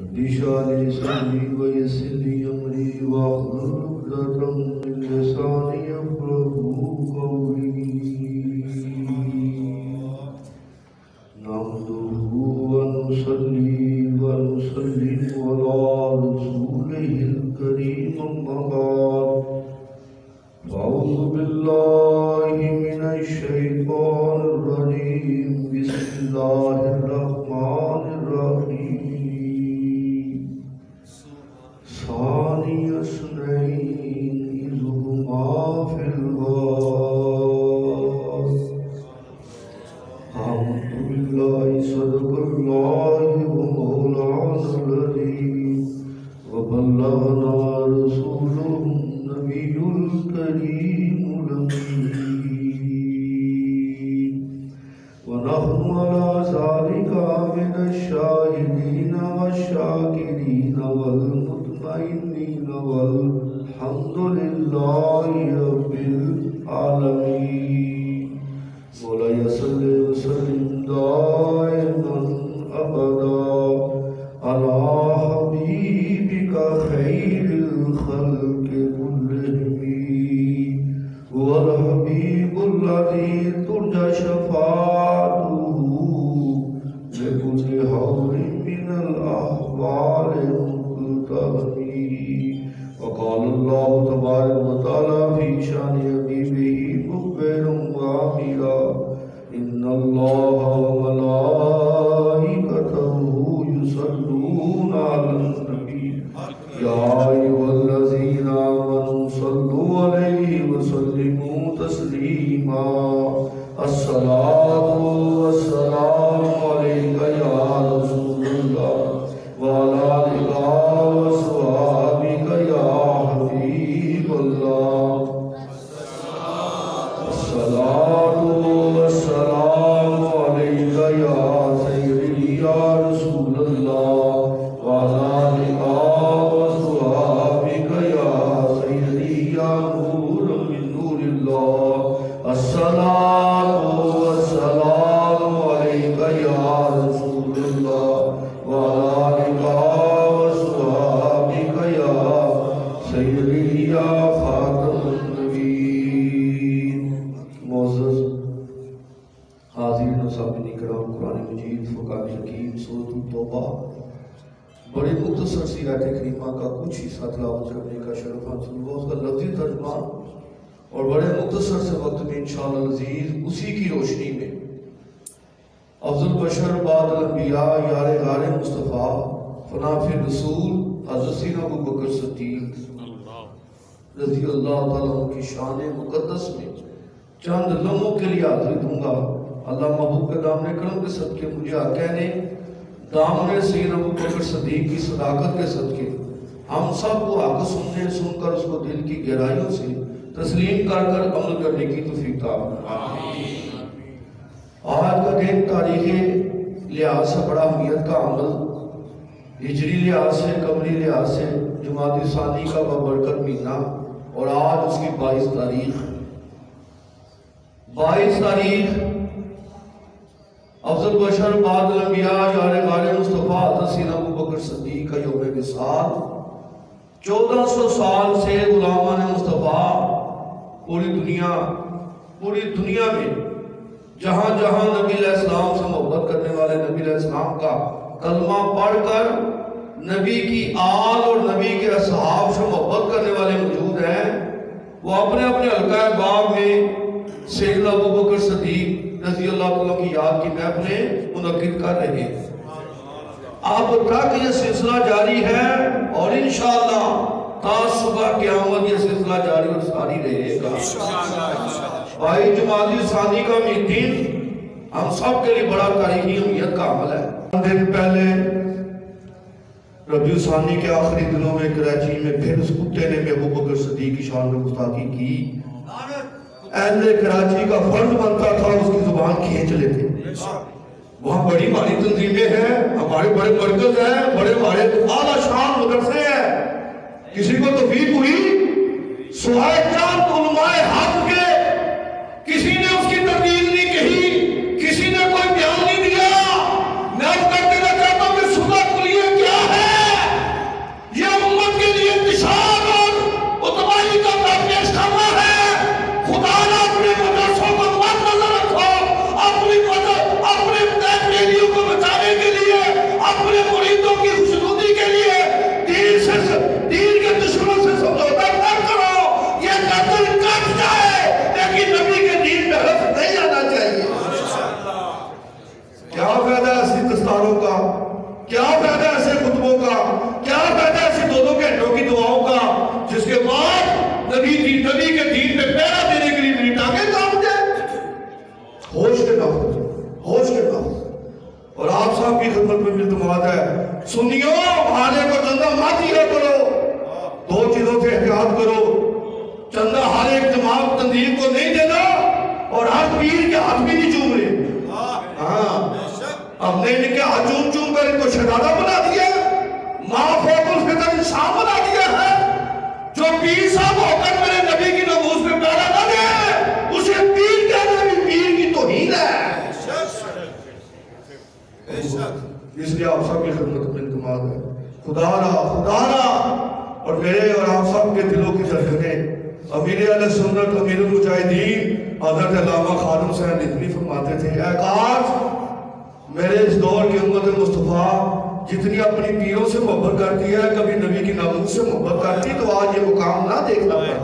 رب اشرح لي صدري ويسر لي أمري واحلل عقدة من لساني يفقهوا قولي نحمده ونصلي ونسلم على رسوله الكريم أما بعد أعوذ بالله من الشيطان الرجيم بسم الله الرحمن الرحيم ثاني اثنين إذ هما في الغار آمنت بالله صدق الله ومولانا العظيم وبلغنا رسوله النبي الكريم الأمين ونحن على ذلك من الشاهدين والشاكرين والمطمئنين والحمد لله رب العالمين مولاي صل وسلم دائما أبدا على حبيبك خير الخلق كلهم هو الحبيب الذي ترجى شفاعته لكل حول من الأحوال المقتضم وقال الله تبارك وتعالى في شان حبيبه مخبرا وآمرا إن الله وملائكته يصلون على النبي يا أيها الذين آمنوا صلوا عليه وسلموا تسليما الصلاة والسلام عليك يا رسول الله وعلى آلك وصحبك يا حبيب الله الصلاة والسلام عليك يا سيدي يا رسول الله وعلى آلك وصحبك يا سيدي يا نور من نور الله الصلاة والسلام عليك يا رسول الله وعلى آلك وصحبك يا سيدي يا خاتم النبيين معزز حاضرین و سامعین کرام قرآن مجید فرقان حکیم سورۃ التوبہ بڑے مختصر سی آیت کریمہ کا کچھ حصہ تلاوت کرنے کا شرف حاصل ہوا اس کا لفظی ترجمہ اور بڑے مختصر سے وقت میں انشاءاللہ العزیز اسی کی روشنی میں افضل بشر بعد الانبیاء یار غار مصطفیٰ فنافع رسول حضرت سیدنا ابو بکر صدیق رضی اللہ تعالیٰ عنہ کی شان مقدس میں چند لمحوں کے لیے حاضر دوں گا۔ اللہ محبوب کے دامن کرم کے صدقے مجھے آقا نے دامن سیدنا ابو بکر صدیق کی صداقت کے صدقے ہم سب کو آقا سننے سن کر اس کو دل کی گہرائیوں سے تسلیم کر کر عمل کرنے کی توفیق عطا فرمائے۔ آج کا دن تاریخی لحاظ سے بڑا اہمیت کا عمل، ہجری لحاظ سے قمری لحاظ سے جمادی ثانی کا بابرکت مہینہ اور آج اس کی 22 تاریخ افضل بشر بعد الانبیاء یار غار مصطفیٰ حضرت سیدنا ابو بکر صدیق کا یوم وصال 1400 سال سے غلامان مصطفیٰ پوری دنیا میں جہاں جہاں نبی علیہ السلام سے محبت کرنے والے نبی علیہ السلام کا کلمہ پڑھ کر نبی کی آل اور نبی کے اصحاب سے محبت کرنے والے موجود ہیں، وہ اپنے اپنے حلقہ باب میں سیدنا ابو بکر صدیق رضی اللہ تعالیٰ کی یاد کی محفلیں منعقد کر رہے ہیں۔ اب تک یہ سلسلہ جاری ہے اور انشاءاللہ تا صبح قیامت یہ سلسلہ جاری اور ساری رہے گا۔ بھائی جمادی ثانی کا دن ہم سب کے لیے بڑا تاریخی اہمیت کا عمل ہے۔ دن پہلے ربیع ثانی کے آخری دنوں میں کراچی میں پھر اس کتے نے ابو بکر صدیق کی شان میں گستاخی کی۔ اہل کراچی کا فرض بنتا تھا اس کی زبان کھینچ لیتے۔ وہاں بڑی بڑی تنظیمیں ہیں، ہمارے بڑے مرکز ہیں، بڑے بڑے اعلیٰ شان مدرسے ہیں، کسی کو توفیق ہوئی سوائے چاند علماء حق کے کسی نے اس کی تردید نہیں کہی، کسی نے کوئی بیان نہیں دیا۔ میں اس کرتے نہ کہتا ہوں کہ صبح کلیہ کیا ہے؟ سنیو بھالے کو چندہ مت دیا کرو، دو چیزوں سے احتیاط کرو، چندہ ہر ایک جماعت تنظیم کو نہیں دینا اور ہر پیر کے ہاتھ بھی نہیں چوم رہے۔ ہاں ہم نے ان کے ہاتھ چوم چوم کر ان کو شہزادہ بنا دیا، ماں فوق الفطر انسان بنا دیا ہے۔ جو پیر صاحب ہو کر میرے نبی کی ناموس میں پیدا نہ دے، اسے پیر کہنا بھی پیر کی توہین ہے۔ اس لیے آپ سب کی خدمت میں انتماد ہے، خدا را اور میرے اور آپ سب کے دلوں کی دھڑکنیں امیر اہل سنت امیر المجاہدین حضرت علامہ خادم حسین ندوی فرماتے تھے، اے کاش میرے اس دور کی امت مصطفیٰ جتنی اپنی پیروں سے محبت کرتی ہے کبھی نبی کی ناموس سے محبت کرتی تو آج یہ مقام نہ دیکھنا پڑتا۔